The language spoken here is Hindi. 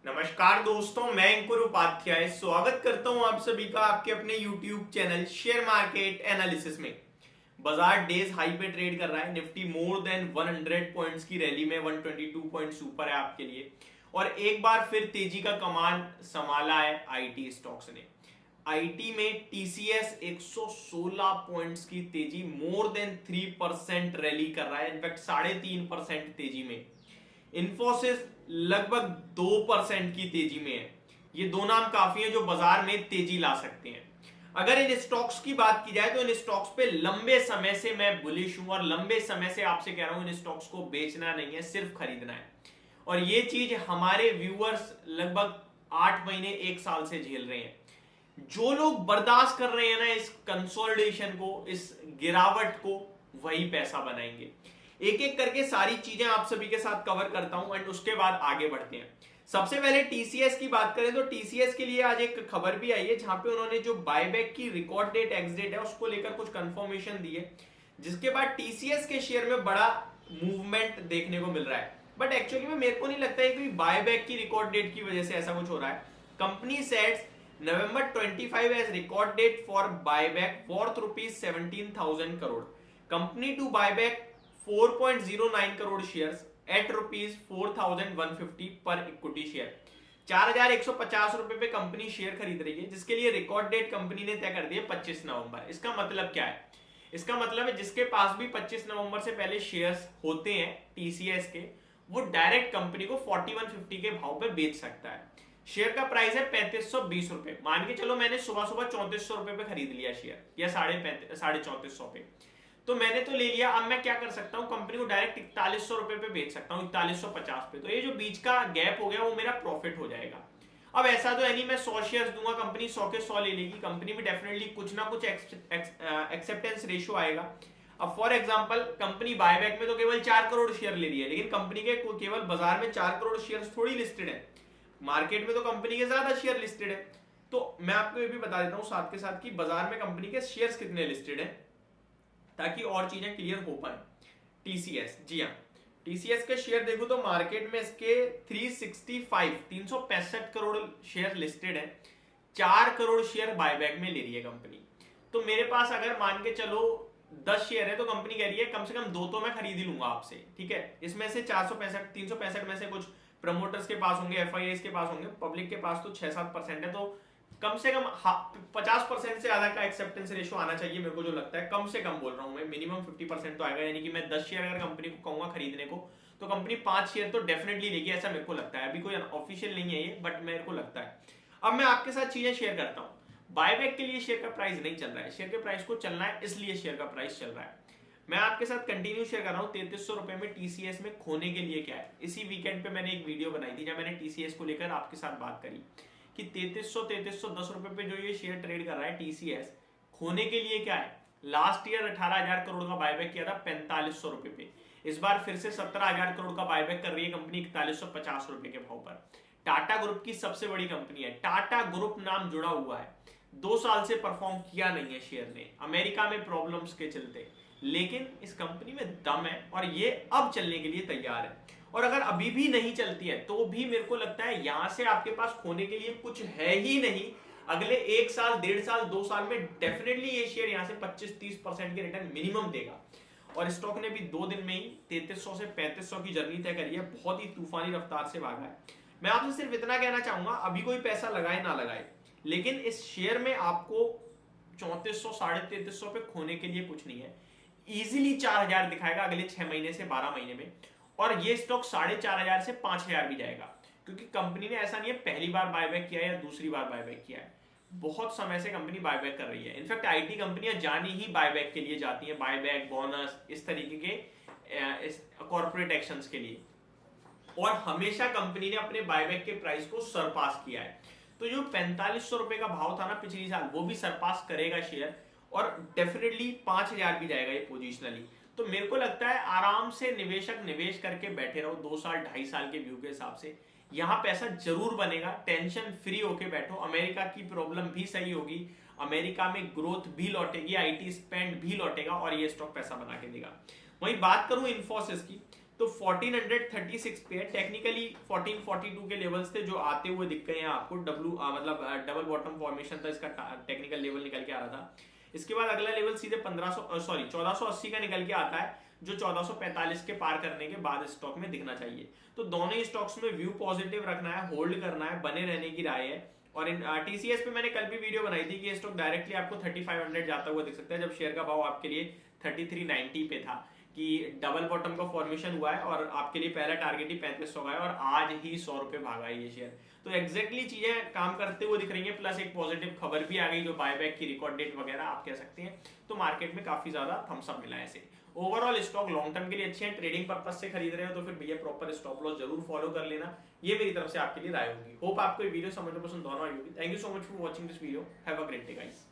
नमस्कार दोस्तों, मैं अंकुर उपाध्याय स्वागत करता हूं आप सभी का आपके अपने YouTube channel share market analysis में। बाजार डेज हाई पे ट्रेड कर रहा है। निफ्टी मोर देन 100 पॉइंट्स की रैली में 122 पॉइंट्स ऊपर है आपके लिए, और एक बार फिर तेजी का कमान संभाला है आईटी स्टॉक्स ने। आईटी में टीसीएस 116 पॉइंट्स की तेजी, मोर देन 3% रैली कर रहा है, इनफैक्ट 3.5% तेजी में। इन्फोसिस लगभग 2% की तेजी में है। ये दो नाम काफी हैं जो बाजार में तेजी ला सकते हैं। अगर इन स्टॉक्स की बात की जाए तो इन स्टॉक्स पे लंबे समय से मैं बुलिश हूं, और लंबे समय से आपसे कह रहा हूं इन स्टॉक्स को बेचना नहीं है, सिर्फ खरीदना है। और ये चीज हमारे व्यूअर्स लगभग 8 महीने 1 साल से झेल रहे हैं। जो लोग बर्दाश्त कर रहे हैं ना इस कंसोलिडेशन को, इस गिरावट को, वही पैसा बनाएंगे। एक एक करके सारी चीजें आप सभी के साथ कवर करता हूं एंड उसके बाद आगे बढ़ते हैं। सबसे पहले टीसीएस की बात करें तो टीसीएस के लिए आज एक खबर भी आई है जहां पे उन्होंने जो बायबैक की रिकॉर्ड डेट एक्स डेट है उसको लेकर कुछ कंफर्मेशन दी है, जिसके बाद टीसीएस के शेयर में बड़ा मूवमेंट देखने को मिल रहा है। बट एक्चुअली में मेरे को नहीं लगता है कि बायबैक की रिकॉर्ड डेट की वजह से ऐसा कुछ हो रहा है। Company sets November 25 as record date for buyback worth rupees 17,000 crore. Company to buyback 4.09 crore shares at rupees 4,150 per equity share. 4,150 रुपए पे कंपनी शेयर खरीद रही है, जिसके लिए रिकॉर्ड डेट कंपनी ने तय कर दी है 25 नवंबर। इसका मतलब क्या है? इसका मतलब है जिसके पास भी 25 नवंबर से पहले शेयर्स होते हैं टीसीएस के, वो डायरेक्ट कंपनी को 4150 के भाव पे बेच सकता है। शेयर का प्राइस है 3520 रुपए। मान के चलो मैंने सुबह सुबह 3400 रुपए पे खरीद लिया शेयर, या 3450 पे, तो मैंने तो ले लिया। अब मैं क्या कर सकता हूँ, कंपनी को डायरेक्ट 4100 रुपए पे बेच सकता हूँ, 4150 पे। तो ये जो बीच का गैप हो गया वो मेरा प्रॉफिट हो जाएगा। अब ऐसा तो है नहीं मैं 100 शेयर्स दूंगा, कंपनी 100 के 100 ले लेगी। कंपनी में डेफिनेटली कुछ ना कुछ एक्सेप्टेंस रेशियो आएगा। अब फॉर एग्जांपल कंपनी बायबैक में तो केवल 4 करोड़ शेयर ले रही है, लेकिन कंपनी के केवल बाजार में 4 करोड़ शेयर थोड़ी लिस्टेड है, मार्केट में तो कंपनी के ज्यादा शेयर लिस्टेड है। तो मैं आपको ये भी बता देता हूं साथ के साथ कि बाजार में कंपनी के शेयर्स कितने लिस्टेड हैं, ताकि और चीजें क्लियर हो पाए। टीसीएस, जी हाँ, टीसीएस के शेयर देखो तो मार्केट में इसके 365 करोड़ शेयर लिस्टेड है। 4 करोड़ शेयर बायबैक में ले रही है कंपनी। तो मेरे पास अगर मान के चलो 10 शेयर है, तो कंपनी कह रही है कम से कम 2 तो मैं खरीद ही लूंगा आपसे, ठीक है। इसमें से 365 में से कुछ प्रमोटर्स के पास होंगे, एफआईआईस के पास होंगे, पब्लिक के पास तो 6-7% है। तो कम से कम 50% से ज्यादा का एक्सेप्टेंस रेशियो आना चाहिए मेरे को जो लगता है। कम से कम बोल रहा हूं मैं, मिनिमम 50% तो आएगा। यानी कि मैं 10 शेयर अगर कंपनी को कहूंगा खरीदने को, तो कंपनी 5 शेयर तो डेफिनेटली लेगी, ऐसा मेरे को लगता है। अभी कोई ऑफिशियल नहीं है ये, बट मेरे को लगता है। अब मैं आपके साथ चीजें शेयर करता हूं। बायबैक के लिए शेयर का प्राइस नहीं चल रहा है, शेयर के प्राइस को चलना है, इसलिए शेयर का प्राइस चल रहा है। मैं आपके साथ कंटिन्यू शेयर कर रहा हूं 3300 रुपए में टीसीएस में खोने के लिए क्या है। इसी वीकेंड पे मैंने एक वीडियो बनाई थी जहां मैंने टीसीएस को लेकर आपके साथ बात करी कि 3310 रुपए पे जो ये शेयर ट्रेड कर रहा है टीसीएस, खोने के लिए क्या है। लास्ट ईयर 18,000 करोड़ का बायबैक किया था 4500 रुपए पे। इस बार फिर से 17,000 करोड़ का बायबैक कर रही है कंपनी 4150 रुपए के भाव पर। टाटा ग्रुप की सबसे बड़ी कंपनी है, टाटा ग्रुप नाम जुड़ा हुआ है। 2 साल से परफॉर्म किया नहीं है शेयर ने, अमेरिका में प्रॉब्लम्स के चलते, लेकिन इस कंपनी में दम है और ये अब चलने के लिए तैयार है। और अगर अभी भी नहीं चलती है तो भी मेरे को लगता है यहां से आपके पास खोने के लिए कुछ है ही नहीं। अगले 1 साल, 1.5 साल, 2 साल में डेफिनेटली ये शेयर यहां से 25-30% के रिटर्न मिनिमम देगा। और स्टॉक ने भी 2 दिन में ही 3300 से 3500 की जर्नी तय करी है, बहुत ही तूफानी रफ्तार से भागा है। मैं आपसे सिर्फ इतना कहना चाहूंगा, अभी कोई पैसा लगाए ना लगाए, लेकिन इस शेयर में आपको 3400, 3350 पे खोने के लिए कुछ नहीं है। इजीली 4000 दिखाएगा अगले 6 महीने से 12 महीने में, और ये स्टॉक 4500 से 5000 भी जाएगा, क्योंकि कंपनी ने ऐसा नहीं है पहली बार बायबैक किया है या दूसरी बार बायबैक किया है, बहुत समय से कंपनी बायबैक कर रही है। इनफैक्ट आईटी कंपनियां जानी ही बायबैक के लिए जाती हैं, बायबैक, बोनस, इस तरीके के कॉर्पोरेट एक्शंस के लिए, और हमेशा कंपनी ने अपने बायबैक के प्राइस को सरपास किया है। तो जो 4500 रुपए का भाव था ना पिछली साल, वो भी सरपास करेगा शेयर, और डेफिनेटली 5000 भी जाएगा ये पोजिशनली। तो मेरे को लगता है आराम से निवेशक निवेश करके बैठे रहो 2 साल 2.5 साल के व्यू के हिसाब से, यहां पैसा जरूर बनेगा। टेंशन फ्री होके बैठो, अमेरिका की प्रॉब्लम भी सही होगी, अमेरिका में ग्रोथ भी लौटेगी, आईटी स्पेंड भी लौटेगा, और ये स्टॉक पैसा बना के देगा। वहीं बात करूं इन्फोसिस की, तो 1436 पे है, टेक्निकली 1442 के लेवल्स थे जो आते हुए दिख गए हैं आपको। मतलब डबल बॉटम फॉर्मेशन था, इसका टेक्निकल लेवल निकल के आ रहा था। इसके बाद अगला लेवल सीधे 1480 का निकल के आता है, जो 1445 के पार करने के बाद स्टॉक में दिखना चाहिए। तो दोनों ही स्टॉक्स में व्यू पॉजिटिव रखना है, होल्ड करना है, बने रहने की राय है। और इन टीसीएस पे मैंने कल भी वीडियो बनाई थी कि ये स्टॉक डायरेक्टली आपको 3500 जाता हुआ दिख सकता है, जब शेयर का भाव आपके लिए 3390 पे था, कि डबल बॉटम का फॉर्मेशन हुआ है और आपके लिए पहला टारगेट ही 3500 का है और आज ही 100 रुपए भागा है ये शेयर। तो एग्जैक्टली चीजें काम करते हुए दिख रही है, प्लस एक पॉजिटिव खबर भी आ गई जो बायबैक की रिकॉर्ड डेट वगैरह आप कह सकते हैं। तो मार्केट में काफी ज्यादा थम्स अप मिला है ऐसे। ओवरऑल स्टॉक लॉन्ग टर्म के लिए अच्छे हैं, ट्रेडिंग पर्पज से खरीद रहे हो तो फिर भैया प्रॉपर स्टॉप लॉस जरूर फॉलो कर लेना, ये मेरी तरफ से आपके लिए राय होगी। होप आपको ये वीडियो समझ में पसंद दोनों आई होगी। Thank you so much for watching this video, have a great day guys.